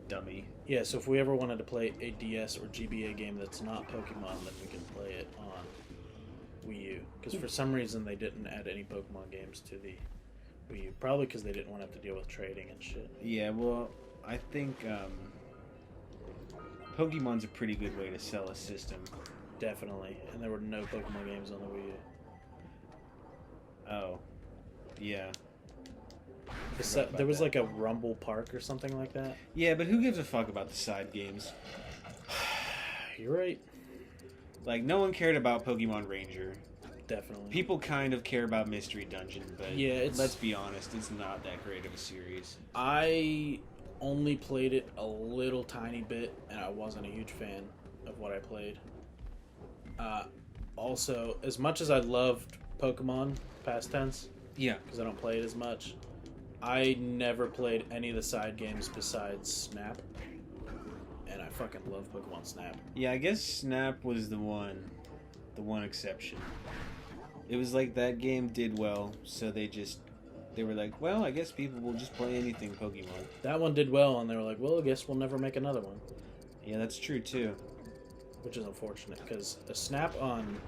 dummy. Yeah, so if we ever wanted to play a DS or GBA game that's not Pokemon, then we can play it on Wii U. Because for some reason they didn't add any Pokemon games to the Wii U. Probably because they didn't want to have to deal with trading and shit. Yeah, well, I think Pokemon's a pretty good way to sell a system. Definitely. And there were no Pokemon games on the Wii U. Oh, yeah. There was like a Rumble Park or something like that. Yeah, but who gives a fuck about the side games? You're right. Like, no one cared about Pokemon Ranger. Definitely. People kind of care about Mystery Dungeon, but yeah, let's be honest, it's not that great of a series. I only played it a little tiny bit, and I wasn't a huge fan of what I played. Also, as much as I loved Pokemon, past tense, yeah, because I don't play it as much, I never played any of the side games besides Snap, and I fucking love Pokemon Snap. Yeah, I guess Snap was the one exception. It was like that game did well, so they were like, well, I guess people will just play anything Pokemon. That one did well, and they were like, well, I guess we'll never make another one. Yeah, that's true too. Which is unfortunate, because a Snap on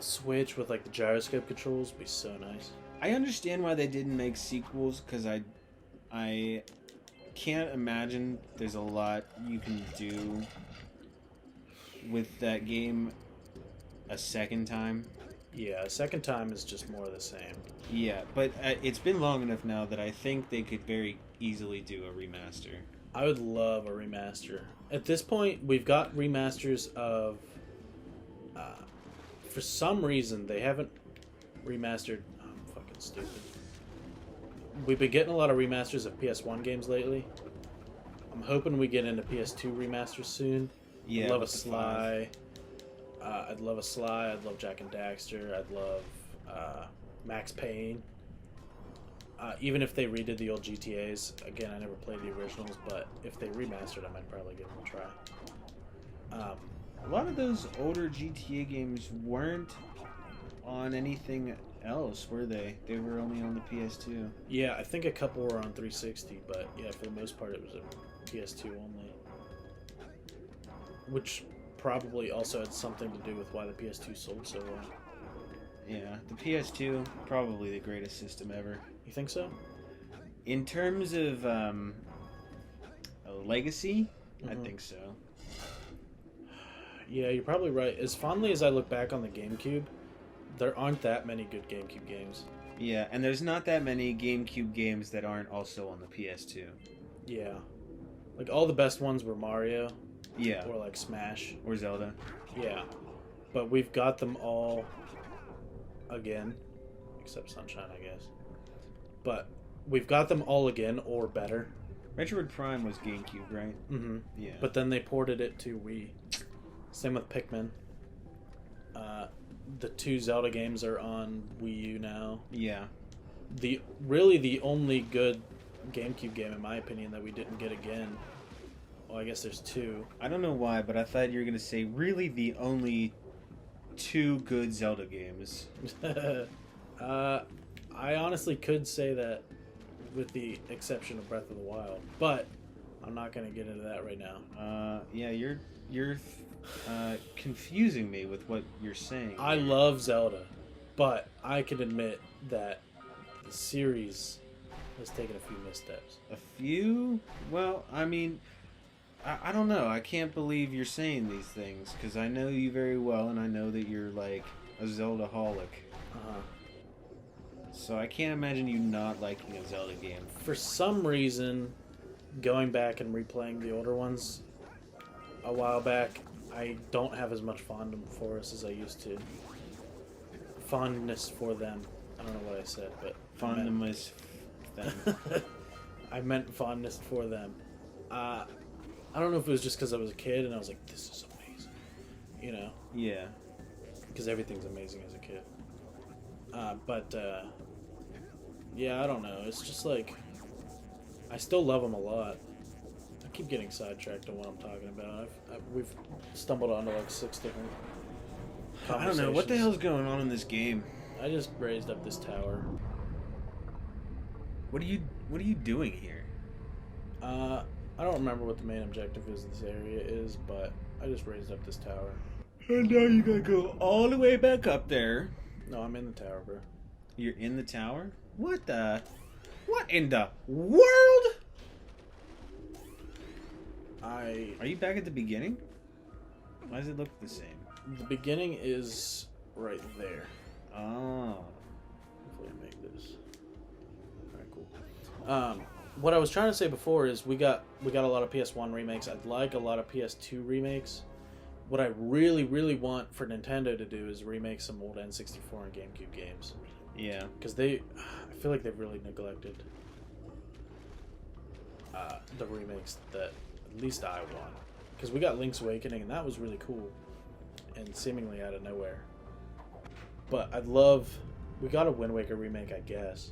Switch with like the gyroscope controls would be so nice. I understand why they didn't make sequels, because I can't imagine there's a lot you can do with that game a second time. Yeah, a second time is just more of the same. Yeah, but it's been long enough now that I think they could very easily do a remaster. I would love a remaster. At this point, we've got remasters of... for some reason, they haven't remastered... I'm fucking stupid. We've been getting a lot of remasters of PS1 games lately. I'm hoping we get into PS2 remasters soon. Yeah, I'd love a Sly. I'd love a Sly. I'd love Jak and Daxter. I'd love Max Payne. Even if they redid the old GTAs, again, I never played the originals, but if they remastered, I might probably give them a try. A lot of those older GTA games weren't on anything else, were they? They were only on the PS2. Yeah, I think a couple were on 360, but yeah, for the most part, it was a PS2 only. Which probably also had something to do with why the PS2 sold so well. Yeah, the PS2, probably the greatest system ever. You think so? In terms of legacy, I think so. Yeah, you're probably right. As fondly as I look back on the GameCube, there aren't that many good GameCube games. Yeah, and there's not that many GameCube games that aren't also on the PS2. Yeah. Like, all the best ones were Mario. Yeah. Or, like, Smash. Or Zelda. Yeah. But we've got them all again. Except Sunshine, I guess. But we've got them all again, or better. Metroid Prime was GameCube, right? Mm-hmm. Yeah. But then they ported it to Wii. Same with Pikmin. The two Zelda games are on Wii U now. Yeah. The only good GameCube game, in my opinion, that we didn't get again. Well, I guess there's two. I don't know why, but I thought you were going to say really the only two good Zelda games. I honestly could say that with the exception of Breath of the Wild. But I'm not going to get into that right now. Yeah, you're confusing me with what you're saying. I love Zelda, but I can admit that the series has taken a few missteps. A few? Well, I mean, I don't know. I can't believe you're saying these things, because I know you very well, and I know that you're, like, a Zelda-holic. Uh-huh. So I can't imagine you not liking a Zelda game. For some reason, going back and replaying the older ones a while back, I don't have as much fondness for us as I used to. Fondness for them. I don't know what I said, but... Fondness them. I meant fondness for them. I don't know if it was just because I was a kid and I was like, this is amazing. You know? Yeah. Because everything's amazing as a kid. Yeah, I don't know. It's just like... I still love them a lot. I keep getting sidetracked on what I'm talking about. We've stumbled onto like 6 different I don't know. What the hell's going on in this game? I just raised up this tower. What are you doing here? I don't remember what the main objective is of this area is, but I just raised up this tower. And now you gotta go all the way back up there. No, I'm in the tower, bro. You're in the tower? What in the world? Are you back at the beginning? Why does it look the same? The beginning is right there. Oh. Hopefully I make this. Alright, cool. What I was trying to say before is we got a lot of PS1 remakes. I'd like a lot of PS2 remakes. What I really, really want for Nintendo to do is remake some old N64 and GameCube games. Yeah. Because I feel like they've really neglected the remakes that at least I want. Because we got Link's Awakening, and that was really cool. And seemingly out of nowhere. But we got a Wind Waker remake, I guess.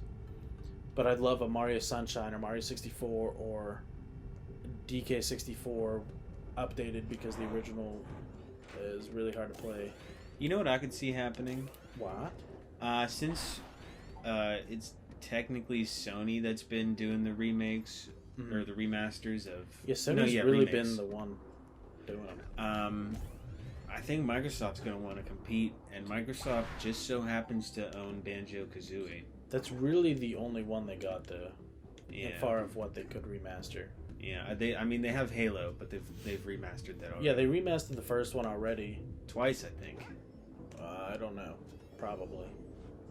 But I'd love a Mario Sunshine or Mario 64 or DK64 updated because the original is really hard to play. You know what I could see happening? What? Since it's technically Sony that's been doing the remakes or the remasters of... Yeah, Sony's really been the one doing them. I think Microsoft's going to want to compete, and Microsoft just so happens to own Banjo-Kazooie. That's really the only one they got, though. Yeah. As far as what they could remaster. Yeah, they have Halo, but they've remastered that already. Yeah, they remastered the first one already. Twice, I think. I don't know. Probably.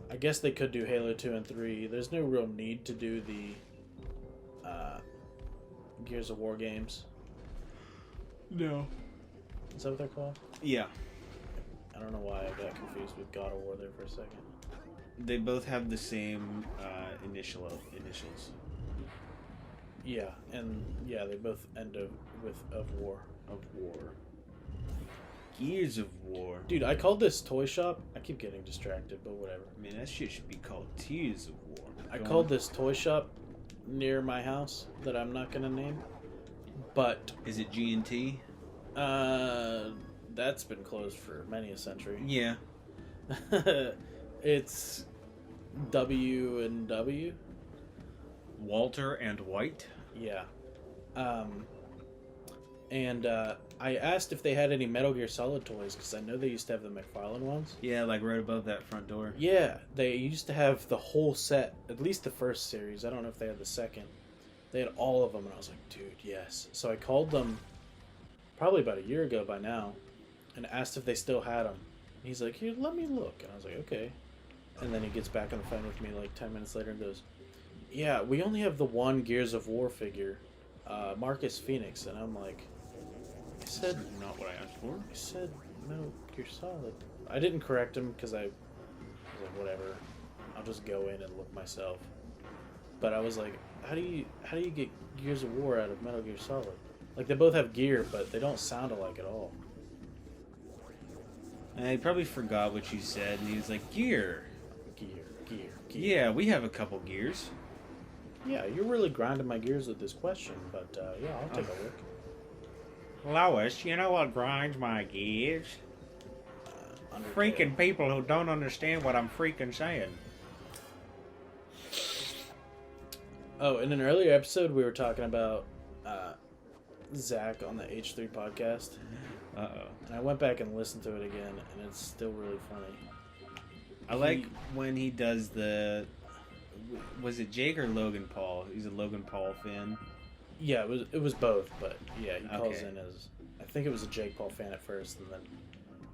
I guess they could do Halo 2 and 3. There's no real need to do the Gears of War games. No. Is that what they're called? Yeah. I don't know why I got confused with God of War there for a second. They both have the same initials. Yeah, and yeah, they both end with of war. Of War. Gears of War. Dude, I called this toy shop. I keep getting distracted, but whatever. Man, that shit should be called Tears of War. I called this toy shop near my house that I'm not gonna name, but is it G&T? That's been closed for many a century. Yeah. It's W&W. Walter and White. Yeah. And I asked if they had any Metal Gear Solid toys because I know they used to have the McFarlane ones. Yeah, like right above that front door. Yeah, they used to have the whole set, at least the first series. I don't know if they had the second. They had all of them, and I was like, dude, yes. So I called them probably about a year ago by now and asked if they still had them. And he's like, here, let me look. And I was like, okay. And then he gets back on the phone with me like 10 minutes later and goes, yeah, we only have the one Gears of War figure, Marcus Phoenix. And I'm like, I said, not what I asked for. I said, Metal Gear Solid. I didn't correct him because I was like, whatever. I'll just go in and look myself. But I was like, how do you get Gears of War out of Metal Gear Solid? Like, they both have gear, but they don't sound alike at all. And he probably forgot what you said, and he was like, gear. Gear. Yeah, we have a couple gears. Yeah, you're really grinding my gears with this question, but yeah, I'll take a look. Lois, you know what grinds my gears? Freaking people who don't understand what I'm freaking saying. Oh, in an earlier episode, we were talking about Zach on the H3 podcast. Uh-oh. And I went back and listened to it again, and it's still really funny. I like when he does the... Was it Jake or Logan Paul? He's a Logan Paul fan. Yeah, it was both, but yeah, he calls in as... I think it was a Jake Paul fan at first, and then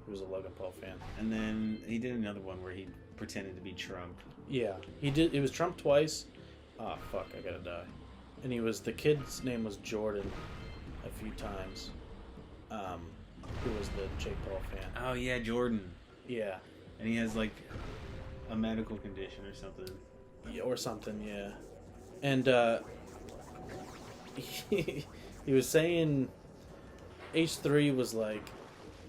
he was a Logan Paul fan. And then he did another one where he pretended to be Trump. Yeah, he did. It was Trump twice. Ah, fuck, I gotta die. And the kid's name was Jordan a few times. Who was the Jake Paul fan. Oh, yeah, Jordan. Yeah. And he has, like, a medical condition or something. Yeah, or something, yeah. And, he was saying H3 was like...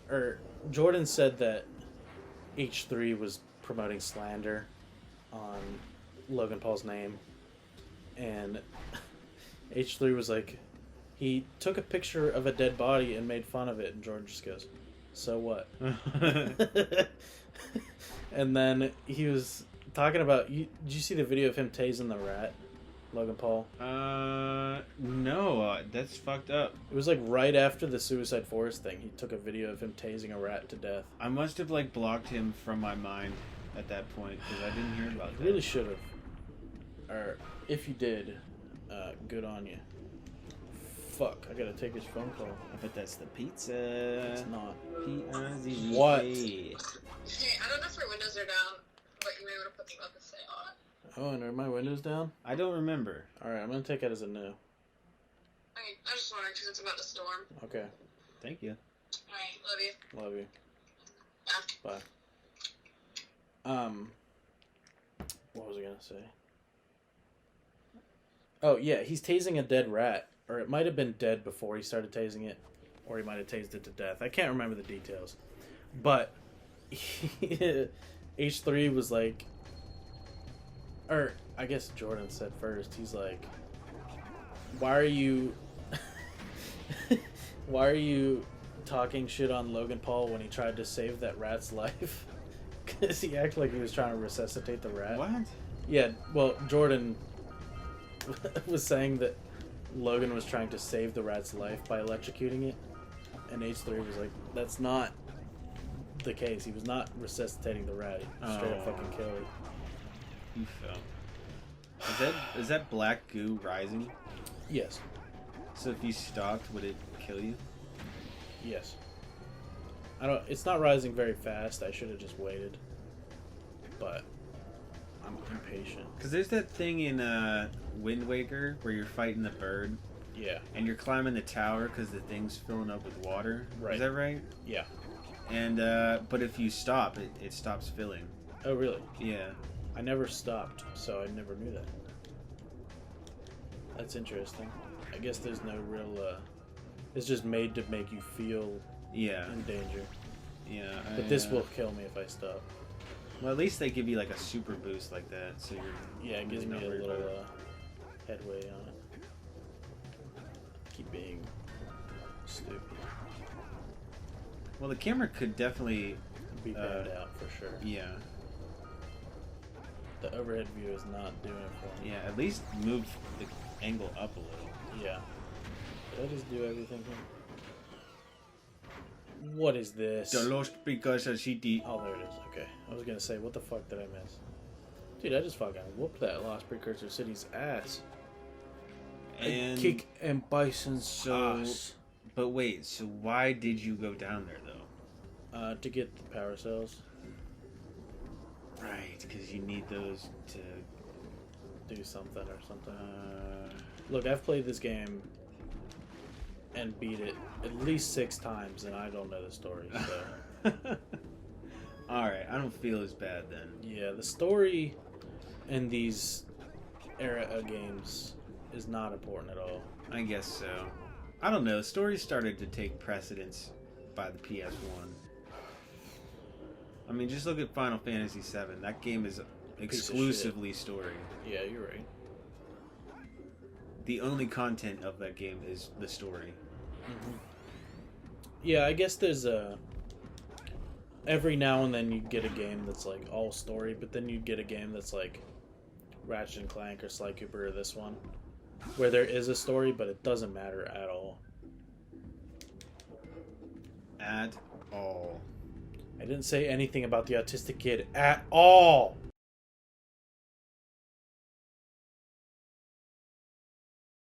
Or, Jordan said that H3 was promoting slander on Logan Paul's name. And H3 was like... He took a picture of a dead body and made fun of it, and Jordan just goes, so what? And then he was talking about... Did you see the video of him tasing the rat, Logan Paul? No. That's fucked up. It was like right after the Suicide Forest thing. He took a video of him tasing a rat to death. I must have like blocked him from my mind at that point because I didn't hear about that. Really should have. Or if you did, good on you. Fuck, I gotta take his phone call. I bet that's the pizza. It's not. P-I-Z-Z. What? Hey, I don't know if your windows are down, but you may want to put them up and say on. Oh, and are my windows down? I don't remember. Alright, I'm gonna take it as a no. I just wondering because it's about to storm. Okay. Thank you. Alright, love you. Love you. Yeah. Bye. What was I gonna say? Oh, yeah, he's tasing a dead rat. Or it might have been dead before he started tasing it. Or he might have tased it to death. I can't remember the details. But H3 was like... Or, I guess Jordan said first. He's like, why are you... why are you talking shit on Logan Paul when he tried to save that rat's life? Because he acted like he was trying to resuscitate the rat. What? Yeah, well, Jordan was saying that Logan was trying to save the rat's life by electrocuting it. And H3 was like, that's not the case. He was not resuscitating the rat. He straight up fucking killed it. You fell. Is that black goo rising? Yes. So if you stopped, would it kill you? Yes. It's not rising very fast. I should have just waited. But I'm impatient. Because there's that thing in Wind Waker where you're fighting the bird. Yeah. And you're climbing the tower because the thing's filling up with water. Right. Is that right? Yeah. And but if you stop, it stops filling. Oh, really? Yeah. I never stopped, so I never knew that. That's interesting. I guess there's no real... it's just made to make you feel Yeah. in danger. Yeah. But this will kill me if I stop. Well, at least they give you like a super boost like that, so you're... Yeah, it gives me not a worried little about it. headway on it. Keep being stupid. Well, the camera could definitely... Be banned out for sure. Yeah. The overhead view is not doing it for me. Yeah, at least move the angle up a little. Yeah. Did I just do everything here? What is this? The lost because she did. Oh, there it is. Okay. I was gonna say, what the fuck did I miss? Dude, I just fucking whooped that Lost Precursor City's ass. And I kick and Bison's ass. But wait, so why did you go down there though? To get the power cells. Right, because you need those to Do something or something. Look, I've played this game and beat it at least 6 times, and I don't know the story, so... Alright, I don't feel as bad then. Yeah, the story in these era of games is not important at all. I guess so. I don't know, stories started to take precedence by the PS1. I mean, just look at Final Fantasy VII. That game is exclusively story. Yeah, you're right. The only content of that game is the story. Mm-hmm. Yeah, I guess there's every now and then you get a game that's like all story, but then you get a game that's like Ratchet and Clank or Sly Cooper or this one, where there is a story, but it doesn't matter at all. At all. I didn't say anything about the autistic kid at all.